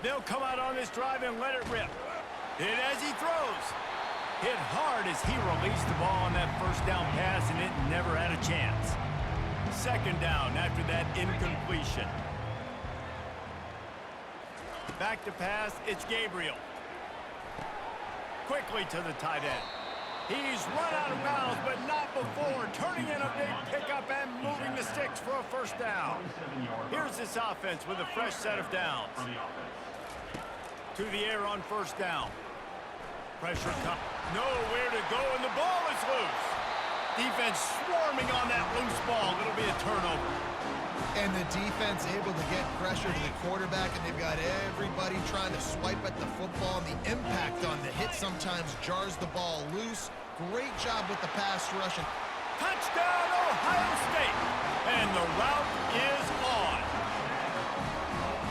They'll come out on this drive and let it rip. Hit as he throws. Hit hard as he released the ball on that 1st down pass, and it never had a chance. 2nd down after that incompletion. Back to pass, it's Gabriel. Quickly to the tight end. He's run out of bounds, but not before turning in a big pickup and moving the sticks for a 1st down. Here's this offense with a fresh set of downs. To the air on 1st down. Pressure comes. Nowhere to go, and the ball is loose. Defense swarming on that loose ball. It'll be a turnover. And the defense able to get pressure to the quarterback, and they've got everybody trying to swipe at the football. And the impact on the hit sometimes jars the ball loose. Great job with the pass rush. Touchdown, Ohio State! And the route is on.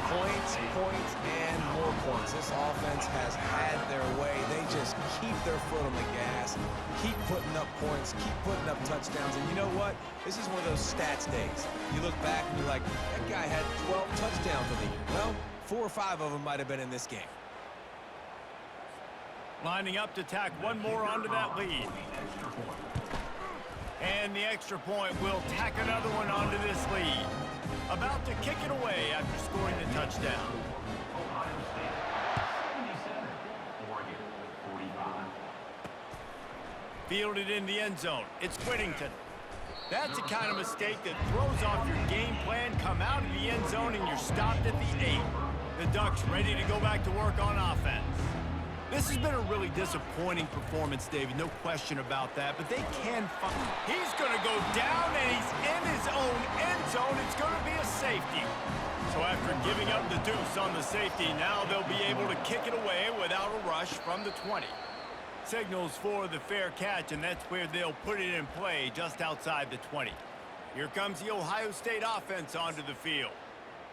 Points, points, and more points. This offense has had their way. They just keep their foot on the gas, keep putting up points, keep putting up touchdowns. And you know what? This is one of those stats days. You look back and you're like, that guy had 12 touchdowns in the year. Well, 4 or 5 of them might have been in this game. Lining up to tack one more onto that lead. And the extra point will tack another one onto this lead. About to kick it away after scoring the touchdown. Fielded in the end zone. It's Whittington. That's the kind of mistake that throws off your game plan. Come out of the end zone and you're stopped at the 8. The Ducks ready to go back to work on offense. This has been a really disappointing performance, David. No question about that, but they can find. He's going to go down, and he's in his own end zone. It's going to be a safety. So after giving up the deuce on the safety, now they'll be able to kick it away without a rush from the 20. Signals for the fair catch, and that's where they'll put it in play, just outside the 20. Here comes the Ohio State offense onto the field.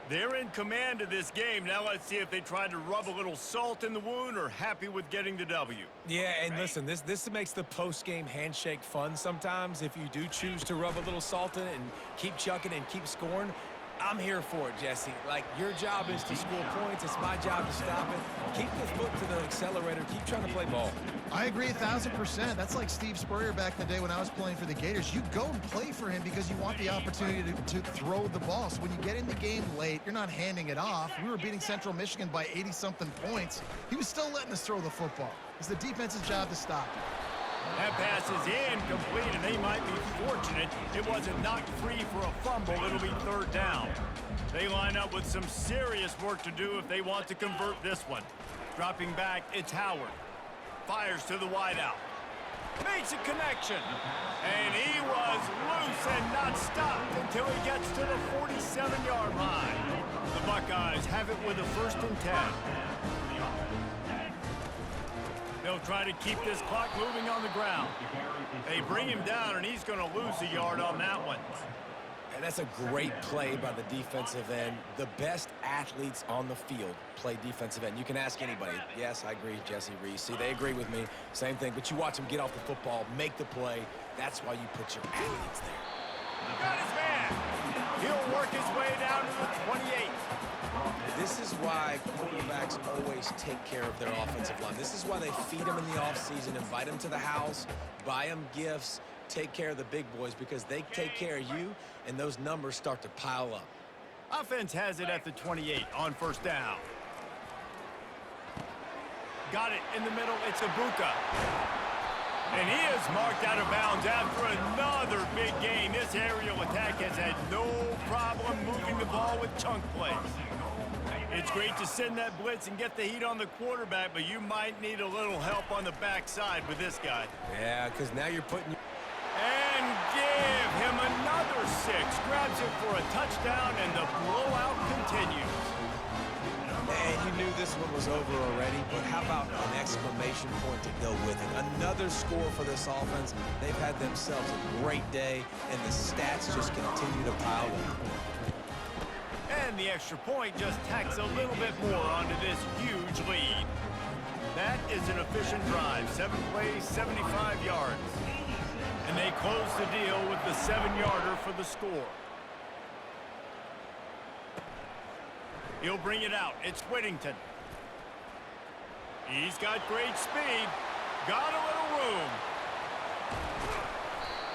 They're in command of this game. Now let's see if they try to rub a little salt in the wound or happy with getting the W. Yeah, and listen, this makes the post-game handshake fun sometimes. If you do choose to rub a little salt in it and keep chucking and keep scoring, I'm here for it, Jesse. Like, your job is to score points. It's my job to stop it. Keep the foot to the accelerator. Keep trying to play ball. I agree 1,000%. That's like Steve Spurrier back in the day when I was playing for the Gators. You go and play for him because you want the opportunity to throw the ball. So when you get in the game late, you're not handing it off. We were beating Central Michigan by 80-something points. He was still letting us throw the football. It's the defense's job to stop it. That pass is incomplete, and they might be fortunate it wasn't knocked free for a fumble. It'll be third down. They line up with some serious work to do if they want to convert this one. Dropping back, it's Howard. Fires to the wideout. Makes a connection. And he was loose and not stopped until he gets to the 47-yard line. The Buckeyes have it with a 1st and 10. They'll try to keep this clock moving on the ground. They bring him down, and he's going to lose a yard on that one. And that's a great play by the defensive end. The best athletes on the field play defensive end. You can ask anybody. Yes, I agree, Jesse Reese. See, they agree with me. Same thing. But you watch them get off the football, make the play. That's why you put your athletes there. Got his man. He'll work his way down to the 28. This is why quarterbacks always take care of their offensive line. This is why they feed them in the offseason, invite them to the house, buy them gifts, take care of the big boys, because they take care of you, and those numbers start to pile up. Offense has it at the 28 on 1st down. Got it in the middle. It's Ibuka. And he is marked out of bounds after another big gain. This aerial attack has had no problem moving the ball with chunk plays. It's great to send that blitz and get the heat on the quarterback, but you might need a little help on the backside with this guy. Yeah, because now you're putting... And give him another 6. Grabs it for a touchdown, and the blowout continues. And you knew this one was over already, but how about an exclamation point to go with it? Another score for this offense. They've had themselves a great day, and the stats just continue to pile up. And the extra point just tacks a little bit more onto this huge lead. That is an efficient drive. 7 plays, 75 yards. And they close the deal with the 7-yarder for the score. He'll bring it out. It's Whittington. He's got great speed. Got a little room.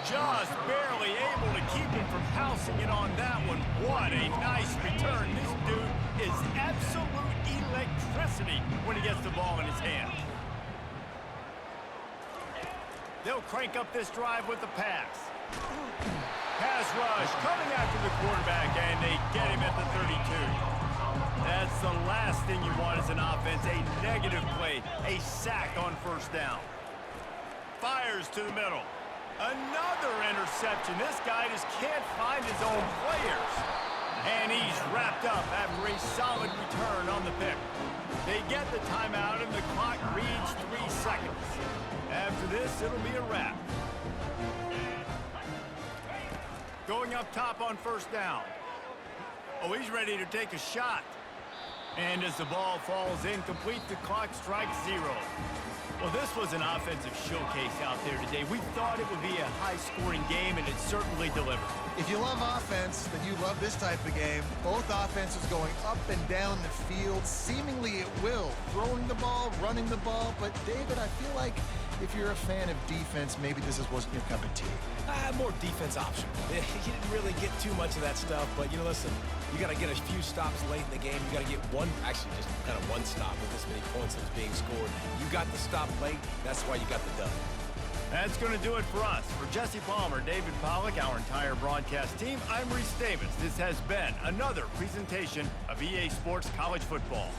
Just barely able to keep him from housing it on that one. What a nice return. This dude is absolute electricity when he gets the ball in his hand. They'll crank up this drive with the pass. Pass rush coming after the quarterback, and they get him at the 32. That's the last thing you want as an offense, a negative play, a sack on 1st down. Fires to the middle. Another interception. This guy just can't find his own players. And he's wrapped up after a solid return on the pick. They get the timeout, and the clock reads 3 seconds. After this, it'll be a wrap. Going up top on 1st down. Oh, he's ready to take a shot. And as the ball falls incomplete, the clock strikes 0. Well, this was an offensive showcase out there today. We thought it would be a high-scoring game, and it certainly delivered. If you love offense, then you love this type of game. Both offenses going up and down the field. Seemingly it will. Throwing the ball, running the ball. But, David, I feel like if you're a fan of defense, maybe this wasn't your cup of tea. More defense option. You didn't really get too much of that stuff, but, you know, listen, you got to get a few stops late in the game. You got to get actually just kind of one stop with this many points that was being scored. You got the stop late. That's why you got the dub. That's going to do it for us. For Jesse Palmer, David Pollack, our entire broadcast team, I'm Reese Davis. This has been another presentation of EA Sports College Football.